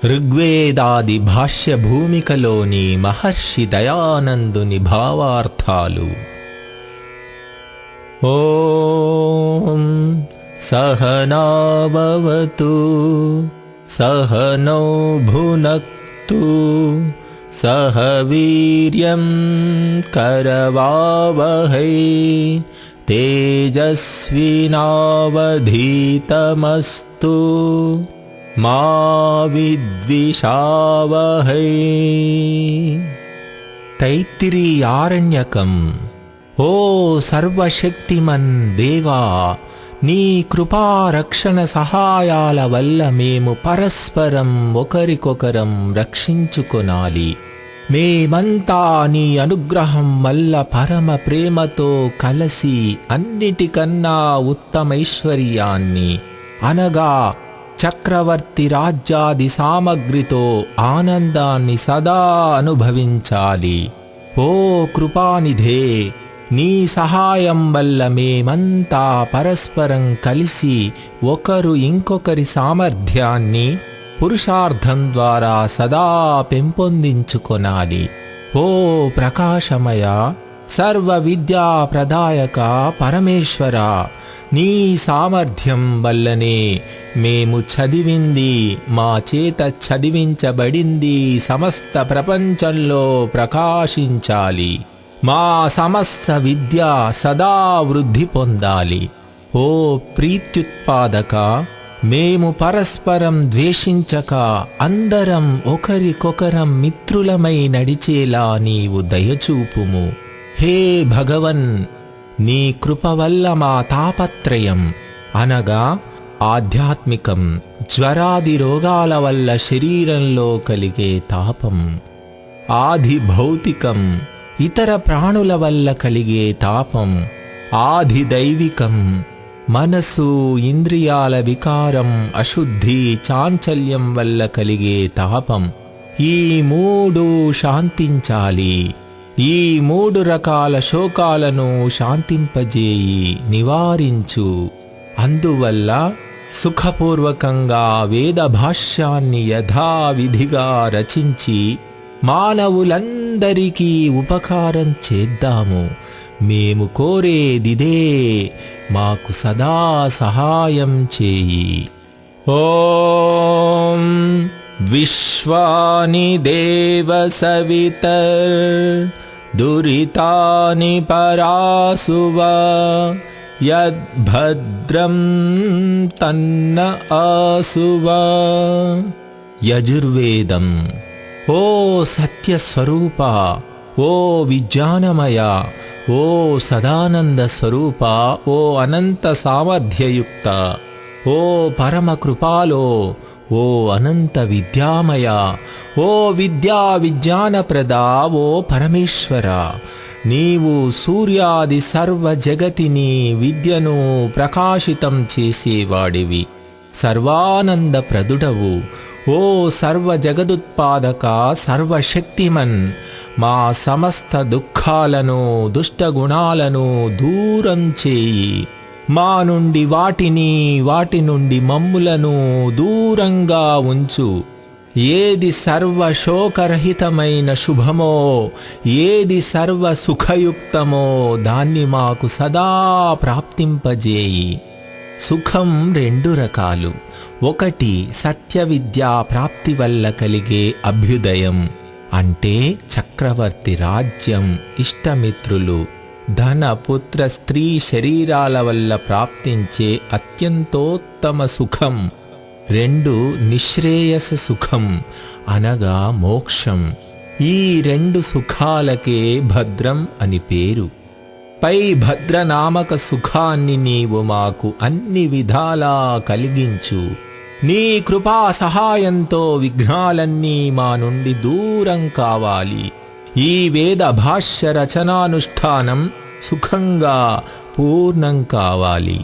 ఋగ్వేదాది భాష్య భూమికలోని మహర్షి దయానందుని భావార్థాలు. ఓం సహనావవతు సహనౌ భునక్తు సహ వీర్యం కరవావహై తేజస్వినావధీతమస్తు మా విద్విషావహై. తైత్తిరీయారణ్యకం. ఓ సర్వశక్తిమన్ దేవా, నీ కృపారక్షణ సహాయాల వల్ల మేము పరస్పరం ఒకరికొకరం రక్షించుకొనాలి. మేమంతా నీ అనుగ్రహం వల్ల పరమ ప్రేమతో కలసి అన్నిటికన్నా ఉత్తమైశ్వర్యాన్ని అనగా చక్రవర్తి రాజ్యాది సామగ్రితో ఆనందాన్ని సదా అనుభవించాలి. ఓ కృపానిధే, నీ సహాయం వల్ల మేమంతా పరస్పరం కలిసి ఒకరు ఇంకొకరి సామర్థ్యాన్ని పురుషార్థం ద్వారా సదా పెంపొందించుకొనాలి. ఓ ప్రకాశమయ, సర్వ విద్యా ప్రదాయక పరమేశ్వర, నీ సామర్థ్యం వల్లనే మేము చదివింది, మా చేత చదివించబడింది సమస్త ప్రపంచంలో ప్రకాశించాలి. మా సమస్త విద్య సదా వృద్ధి పొందాలి. ఓ ప్రీత్యుత్పాదక, మేము పరస్పరం ద్వేషించక అందరం ఒకరికొకరం మిత్రులమై నడిచేలా నీవు దయచూపుము. హే భగవన్, నీ కృప వల్ల మా తాపత్రయం అనగా ఆధ్యాత్మికం, జ్వరాది రోగాల వల్ల శరీరంలో కలిగే తాపం, ఆది భౌతికం, ఇతర ప్రాణుల వల్ల కలిగే తాపం, ఆది దైవికం, మనసు ఇంద్రియాల వికారం, అశుద్ధి, చాంచల్యం వల్ల కలిగే తాపం, ఈ మూడు శాంతించాలి. ఈ మూడు రకాల శోకాలను శాంతింపజేయి, నివారించు. అందువల్ల సుఖపూర్వకంగా వేద భాష్యాన్ని యథావిధిగా రచించి మానవులందరికీ ఉపకారం చేద్దాము. మేము కోరేదిదే, మాకు సదా సహాయం చేయి. ఓం విశ్వాని దేవ సవితర్ దురితాని పరాసువ యద్భద్రం తన్న ఆసువ. యజుర్వేదం. ఓ సత్యస్వరూప, ఓ విజ్ఞానమయ, ఓ సదానంద స్వరూప, ఓ అనంత సామర్థ్యయుక్త, ఓ పరమ కృపాలో, ఓ అనంత విద్యామయ, ఓ విద్యా విజ్ఞానప్రద, ఓ పరమేశ్వర, నీవు సూర్యాది సర్వ జగతిని విద్యను ప్రకాశితం చేసేవాడివి. సర్వానంద ప్రదుడవు. ఓ సర్వ జగదుత్పాదక, సర్వశక్తిమన్, మా సమస్త దుఃఖాలను దుష్టగుణాలను దూరం చేయి. మా నుండి వాటి నుండి మమ్ములను దూరంగా ఉంచు. ఏది సర్వ శోకరహితమైన శుభమో, ఏది సర్వ సుఖయుక్తమో దాన్ని మాకు సదా ప్రాప్తింపజేయి. సుఖం రెండు రకాలు. ఒకటి సత్య విద్యా ప్రాప్తి వల్ల కలిగే అభ్యుదయం, అంటే చక్రవర్తి రాజ్యం, ఇష్టమిత్రులు, ధన పుత్ర స్త్రీ శరీరాల వల్ల ప్రాప్తించే అత్యంతోత్తమ సుఖం. రెండు నిశ్రేయస సుఖం అనగా మోక్షం. ఈ రెండు సుఖాలకే భద్రం అని పేరు. పై భద్రనామక సుఖాన్ని నీవు మాకు అన్ని విధాలా కలిగించు. నీ కృపా సహాయంతో విఘ్నాలన్నీ మా నుండి దూరం కావాలి. ఈ వేద భాష్య రచనానుష్ఠానం సుఖంగా పూర్ణం కావాలి.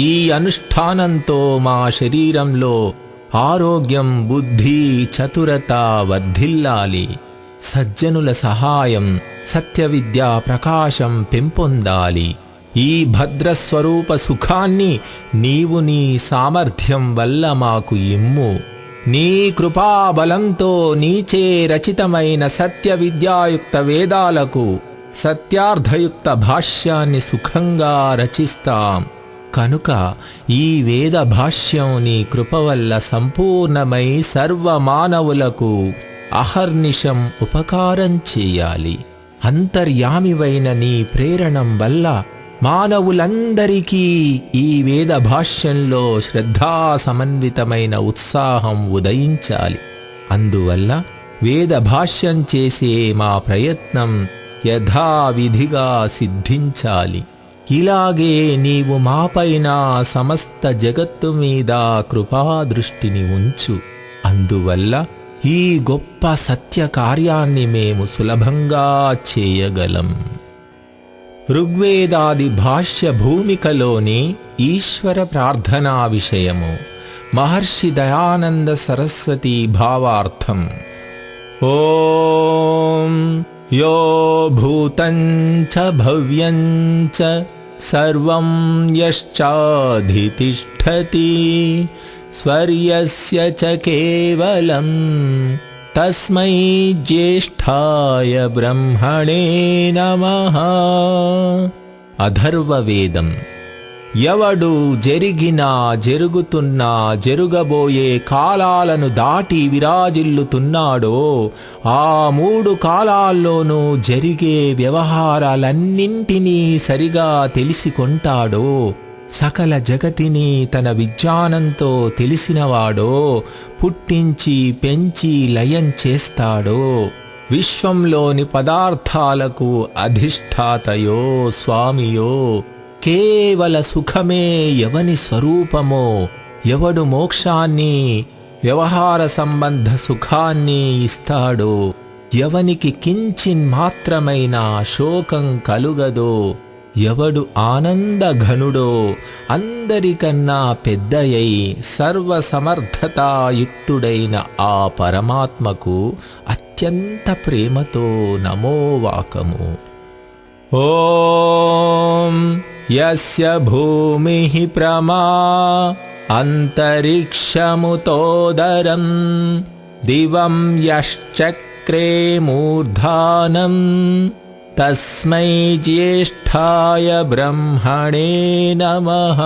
ఈ అనుష్ఠానంతో మా శరీరంలో ఆరోగ్యం, బుద్ధి, చతురత వర్ధిల్లాలి. సజ్జనుల సహాయం, సత్య విద్యా ప్రకాశం పెంపొందాలి. ఈ భద్రస్వరూప సుఖాన్ని నీవు నీ సామర్థ్యం వల్ల మాకు ఇమ్ము. నీ కృపాబలంతో నీచే రచితమైన సత్య విద్యాయుక్త వేదాలకు సత్యార్థయుక్త భాష్యాన్ని సుఖంగా రచిస్తాం. కనుక ఈ వేద భాష్యం నీ కృప వల్ల సంపూర్ణమై సర్వమానవులకు అహర్నిశం ఉపకారం చేయాలి. అంతర్యామివైన నీ ప్రేరణం వల్ల మానవులందరికీ ఈ వేద భాష్యంలో శ్రద్ధా సమన్వితమైన ఉత్సాహం ఉదయించాలి. అందువల్ల వేద భాష్యం చేసే మా ప్రయత్నం యథావిధిగా సిద్ధించాలి. ఇలాగే నీవు మాపైన సమస్త జగత్తు మీద కృపాదృష్టిని ఉంచు. అందువల్ల ఈ గొప్ప సత్య కార్యాన్ని మేము సులభంగా చేయగలం. ఋగ్వేదాది భాష్య భూమికలోని ఈశ్వర ప్రార్థనా విషయము. మహర్షి దయానంద సరస్వతి భావార్థం. ఓం యో భూతం చ భవ్యం చ సర్వం యశ్చాధితిష్ఠతి స్వర్యస్య చ కేవలం తస్మై జ్యేష్ఠాయ బ్రహ్మణే నమః. అథర్వవేదం. ఎవడు జరిగినా జరుగుతున్నా జరుగబోయే కాలాలను దాటి విరాజిల్లుతున్నాడో, ఆ 3 కాలాల్లోనూ జరిగే వ్యవహారాలన్నింటినీ సరిగా తెలిసికొంటాడో, సకల జగతిని తన విజ్ఞానంతో తెలిసినవాడో, పుట్టించి పెంచి లయం చేస్తాడో, విశ్వంలోని పదార్థాలకు అధిష్ఠాతయో స్వామియో, కేవల సుఖమే ఎవని స్వరూపమో, ఎవడు మోక్షాన్ని వ్యవహార సంబంధ సుఖాన్ని ఇస్తాడో, ఎవనికి కించిన్ మాత్రమైన శోకం కలుగదో, ఎవడు ఆనందఘనుడో, అందరికన్నా పెద్దయై సర్వసమర్థతాయుక్తుడైన ఆ పరమాత్మకు అత్యంత ప్రేమతో నమోవాకము. ఓం యస్య భూమిః ప్రమా అంతరిక్షముతోదరం దివం యశ్చక్రే మూర్ధానం తస్మై జ్యేష్ఠాయ బ్రహ్మణే నమః.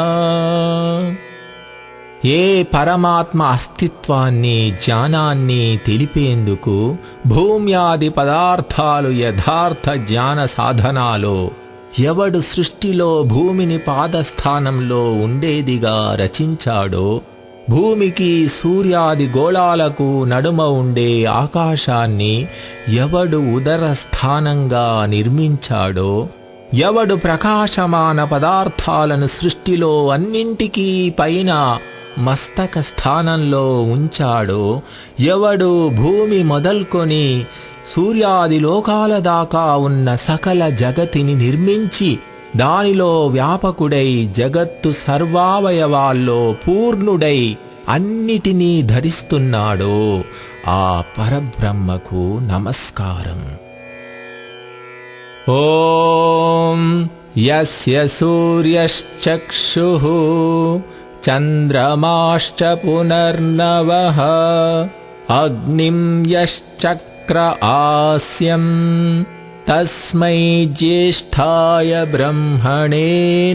ఏ పరమాత్మ అస్తిత్వాన్ని జ్ఞానాన్ని తెలిపేందుకు భూమ్యాది పదార్థాలు యథార్థ జ్ఞాన సాధనాలో, ఎవడు సృష్టిలో భూమిని పాదస్థానంలో ఉండేదిగా రచించాడో, భూమికి సూర్యాది గోళాలకు నడుమ ఉండే ఆకాశాన్ని ఎవడు ఉదర స్థానంగా నిర్మించాడో, ఎవడు ప్రకాశమాన పదార్థాలను సృష్టిలో అన్నింటికీ పైన మస్తక స్థానంలో ఉంచాడో, ఎవడు భూమి మొదల్కొని సూర్యాది లోకాల దాకా ఉన్న సకల జగతిని నిర్మించి దానిలో వ్యాపకుడై జగత్తు సర్వావయవాల్లో పూర్ణుడై అన్నిటినీ ధరిస్తున్నాడో, ఆ పరబ్రహ్మకు నమస్కారం. ఓం యస్య సూర్యశ్చక్షుః చంద్రమాశ్చ పునర్నవః అగ్నిం యశ్చక్ర ఆస్యం తస్మై జ్యేష్ఠాయ బ్రహ్మణే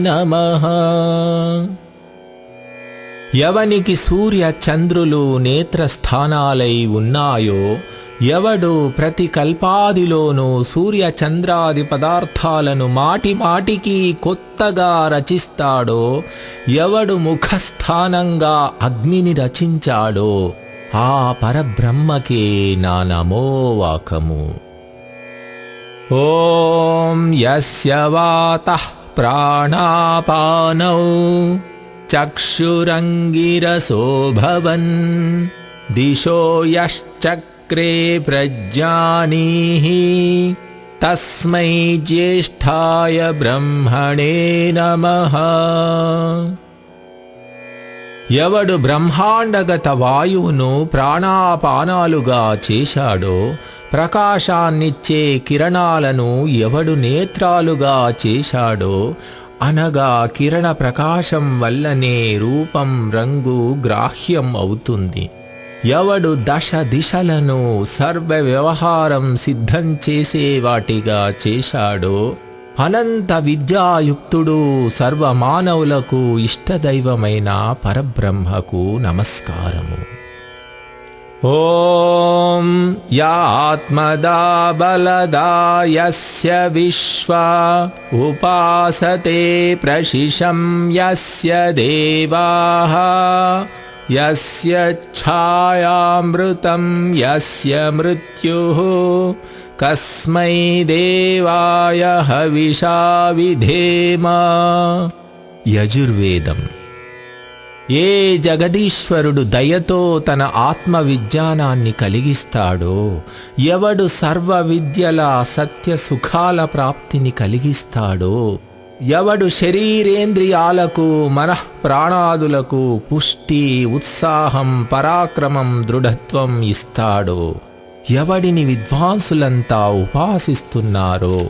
నమః. ఎవనికి సూర్య చంద్రులు నేత్రస్థానాలై ఉన్నాయో, ఎవడు ప్రతి కల్పాదిలోనూ సూర్య చంద్రాది పదార్థాలను మాటి మాటికి కొత్తగా రచిస్తాడో, ఎవడు ముఖస్థానంగా అగ్నిని రచించాడో, ఆ పరబ్రహ్మకే నా నమోవాకము. ఓం యస్య వాతః ప్రాణాపానౌ చక్షురంగిరసో భవన్ దిశో యశ్చక్రే ప్రజ్ఞానీః తస్మై జ్యేష్ఠాయ బ్రహ్మణే నమః. ఎవడు బ్రహ్మాండగత వాయువును ప్రాణాపానాలుగా చేశాడో, ప్రకాశాన్నిచ్చే కిరణాలను ఎవడు నేత్రాలుగా చేశాడో, అనగా కిరణ ప్రకాశం వల్లనే రూపం రంగు గ్రాహ్యం అవుతుంది. ఎవడు దశ దిశలను సర్వ వ్యవహారం సిద్ధం చేసేవాటిగా చేశాడో అనంత విద్యాయుక్తుడు సర్వమానవులకు ఇష్టదైవమైన పరబ్రహ్మకు నమస్కారము. ఓం యా ఆత్మదా బలదా యస్య విశ్వా ఉపాసతే ప్రశిశం యస్య దేవాః యస్య ఛాయామృతం యస్య మృత్యుః కస్మై దేవాయ హవిషా విధేమ. యజుర్వేదం. ఏ జగదీశ్వరుడు దయతో తన ఆత్మ విజ్ఞానాన్ని కలిగిస్తాడో, ఎవడు సర్వ విద్యల సత్య సుఖాల ప్రాప్తిని కలిగిస్తాడో, ఎవడు శరీరేంద్రియాలకు మనఃప్రాణాదులకు పుష్టి, ఉత్సాహం, పరాక్రమం, దృఢత్వం ఇస్తాడో, ఎవడిని విద్వాంసులంతా ఉపాసిస్తున్నారో,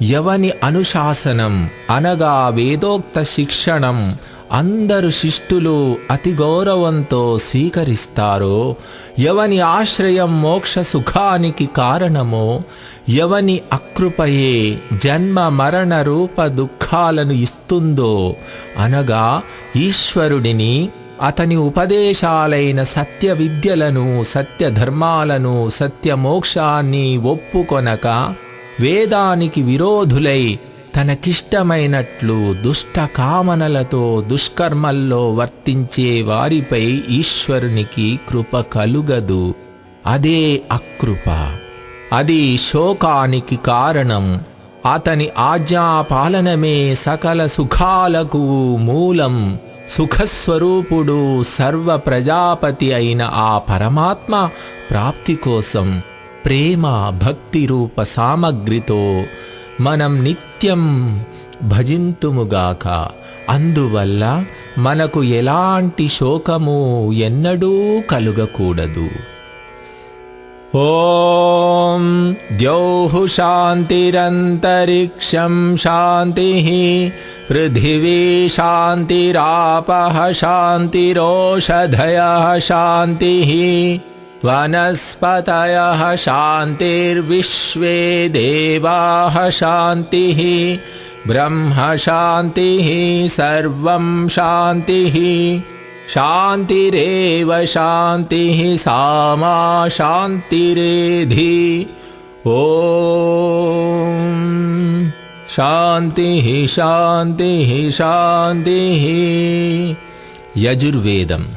ఎవని అనుశాసనం అనగా వేదోక్త శిక్షణం అందరు శిష్టులు అతి గౌరవంతో స్వీకరిస్తారో, ఎవని ఆశ్రయం మోక్ష సుఖానికి కారణమో, ఎవని అకృపయే జన్మ మరణ రూప దుఃఖాలను ఇస్తుందో అనగా ఈశ్వరుడిని, అతని ఉపదేశాలైన సత్య విద్యలను, సత్య ధర్మాలను, సత్య మోక్షాన్ని ఒప్పుకొనక వేదానికి విరోధులై తనకిష్టమైనట్లు దుష్ట కామనలతో దుష్కర్మల్లో వర్తించే వారిపై ఈశ్వరునికి కృప కలుగదు. అదే అకృప. అది శోకానికి కారణం. అతని ఆజ్ఞాపాలనమే సకల సుఖాలకు మూలం. సుఖస్వరూపుడు సర్వ ప్రజాపతి అయిన ఆ పరమాత్మ ప్రాప్తి కోసం ప్రేమ భక్తి రూప సామగ్రితో మనం నిత్యం భజింతుముగాక. అందువల్ల మనకు ఎలాంటి శోకము ఎన్నడూ కలుగకూడదు. ఓం ద్యౌః శాంతిరంతరిక్షం శాంతిః పృథివీ శాంతిరాపః శాంతిరోషధయః శాంతిః వనస్పతయః శాంతిర్విశ్వే దేవాః శాంతిః బ్రహ్మ శాంతిః సర్వం శాంతిః శాంతిరేవ శాంతిః సామా శాంతిరేధి. ఓం శాంతిః శాంతిః శాంతిః. యజుర్వేదం.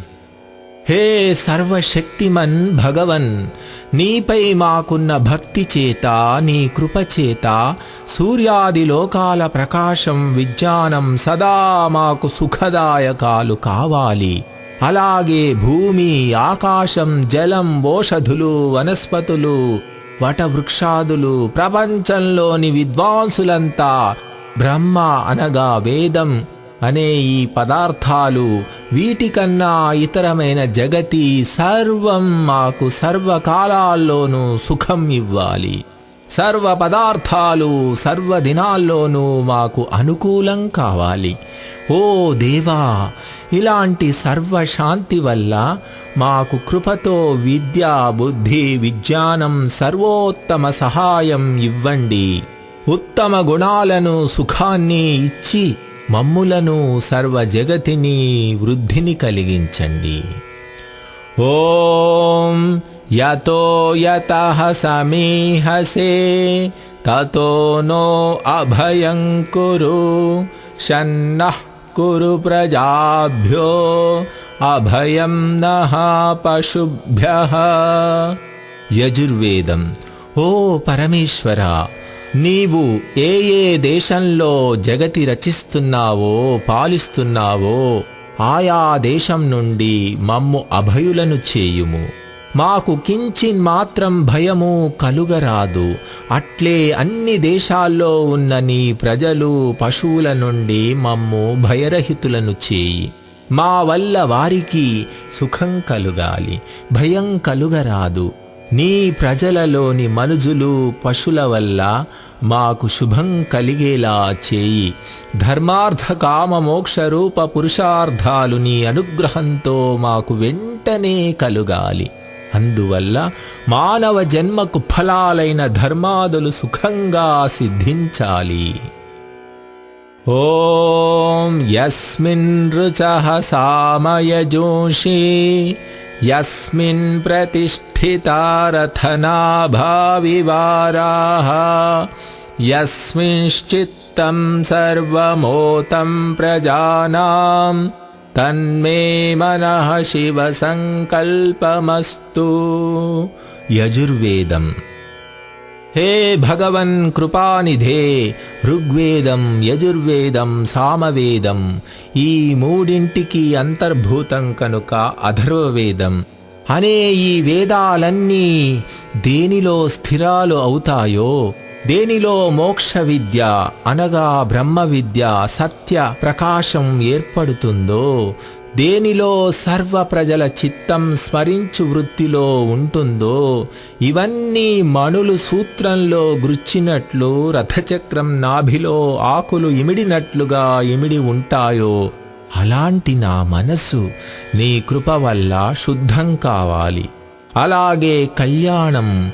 హే సర్వశక్తిమన్ భగవన్, నీపై మాకున్న భక్తి చేత, నీ కృపచేత సూర్యాది లోకాల ప్రకాశం విజ్ఞానం సదా మాకు సుఖదాయకాలు కావాలి. అలాగే భూమి, ఆకాశం, జలం, ఓషధులు, వనస్పతులు, వటవృక్షాదులు, ప్రపంచంలోని విద్వాంసులంతా బ్రహ్మ అనగా వేదం అనే ఈ పదార్థాలు, వీటికన్నా ఇతరమైన జగతి సర్వం మాకు సర్వకాలాల్లోనూ సుఖం ఇవ్వాలి. సర్వ పదార్థాలు సర్వదినాల్లోనూ మాకు అనుకూలం కావాలి. ఓ దేవా, ఇలాంటి సర్వశాంతి వల్ల మాకు కృపతో విద్య, బుద్ధి, విజ్ఞానం, సర్వోత్తమ సహాయం ఇవ్వండి. ఉత్తమ గుణాలను, సుఖాన్ని ఇచ్చి మమ్ములను సర్వ జగతిని వృద్ధిని కలిగించండి. ఓం యతో యతః సమీహసే తతో నో అభయం కురు షన్నః కురు ప్రజాభ్యో అభయం నః పశుభ్యః. యజుర్వేదం. ఓ పరమేశ్వర, నీవు ఏ ఏ దేశంలో జగతి రచిస్తున్నావో, పాలిస్తున్నావో ఆయా దేశం నుండి మమ్ము అభయులను చేయుము. మాకు కించిన్ మాత్రం భయము కలుగరాదు. అట్లే అన్ని దేశాల్లో ఉన్న నీ ప్రజలు, పశువుల నుండి మమ్ము భయరహితులను చేయి. మా వల్ల వారికి సుఖం కలుగాలి, భయం కలుగరాదు. నీ ప్రజలలోని మనుజులు పశుల వల్ల మాకు శుభం కలిగేలా చేయి. ధర్మార్థ కామ మోక్ష రూప పురుషార్థాలు నీ అనుగ్రహంతో మాకు వెంటనే కలుగాలి. అందువల్ల మానవ జన్మకు ఫలాలైన ధర్మాదులు సుఖంగా సిద్ధించాలి. ఓం యస్మిన్ రుచః సామయజోషి యస్మిన్ ప్రతిష్ఠితా రథనాభా వివారాః యస్మింశ్చిత్తం సర్వమోతం ప్రజానాం తన్మే మనః శివ సంకల్పమస్తు. యజుర్వేదం. హే భగవన్ కృపానిధే, ఋగ్వేదం, యజుర్వేదం, సామవేదం ఈ మూడింటికి అంతర్భూతం కనుక అథర్వవేదం అనే ఈ వేదాలన్నీ దేనిలో స్థిరాలు అవుతాయో, దేనిలో మోక్ష విద్య అనగా బ్రహ్మ విద్య సత్య ప్రకాశం ఏర్పడుతుందో, దేనిలో సర్వ ప్రజల చిత్తం స్మరించు వృత్తిలో ఉంటుందో, ఇవన్నీ మణులు సూత్రంలో గుచ్చినట్లు రథచక్రం నాభిలో ఆకులు ఇమిడినట్లుగా ఇమిడి ఉంటాయో, అలాంటి నా మనస్సు నీ కృప వల్ల శుద్ధం కావాలి. అలాగే కళ్యాణం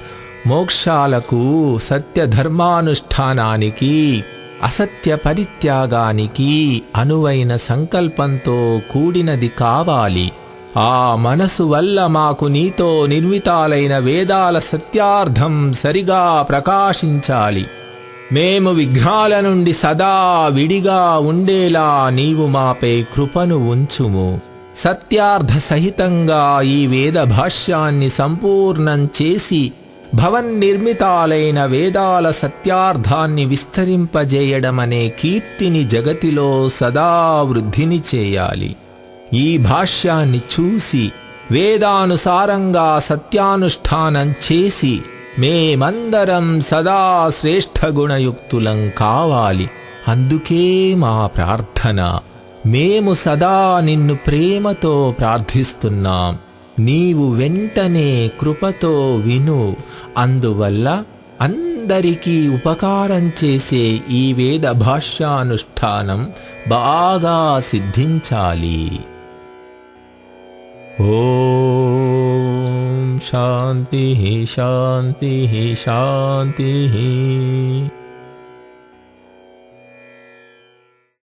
మోక్షాలకు, సత్యధర్మానుష్ఠానానికి, అసత్య పరిత్యాగానికి అనువైన సంకల్పంతో కూడినది కావాలి. ఆ మనసు వల్ల మాకు నీతో నిర్మితాలైన వేదాల సత్యార్థం సరిగా ప్రకాశించాలి. మేము విఘ్నాల నుండి సదా విడిగా ఉండేలా నీవు మాపై కృపను ఉంచుము. సత్యార్థ సహితంగా ఈ వేద భాష్యాన్ని సంపూర్ణం చేసి భవన్నిర్మితాలైన వేదాల సత్యార్థాన్ని విస్తరింపజేయడమనే కీర్తిని జగతిలో సదా వృద్ధిని చేయాలి. ఈ భాష్యాన్ని చూసి వేదానుసారంగా సత్యానుష్ఠానం చేసి మేమందరం సదా శ్రేష్ఠ గుణయుక్తులం కావాలి. అందుకే మా ప్రార్థన. మేము సదా నిన్ను ప్రేమతో ప్రార్థిస్తున్నాం. నీవు వెంటనే కృపతో విను. అందువల్ల అందరికీ ఉపకారం చేసే ఈ వేద భాష్యానుష్ఠానం బాగా సిద్ధించాలి. ఓం శాంతి శాంతి శాంతి.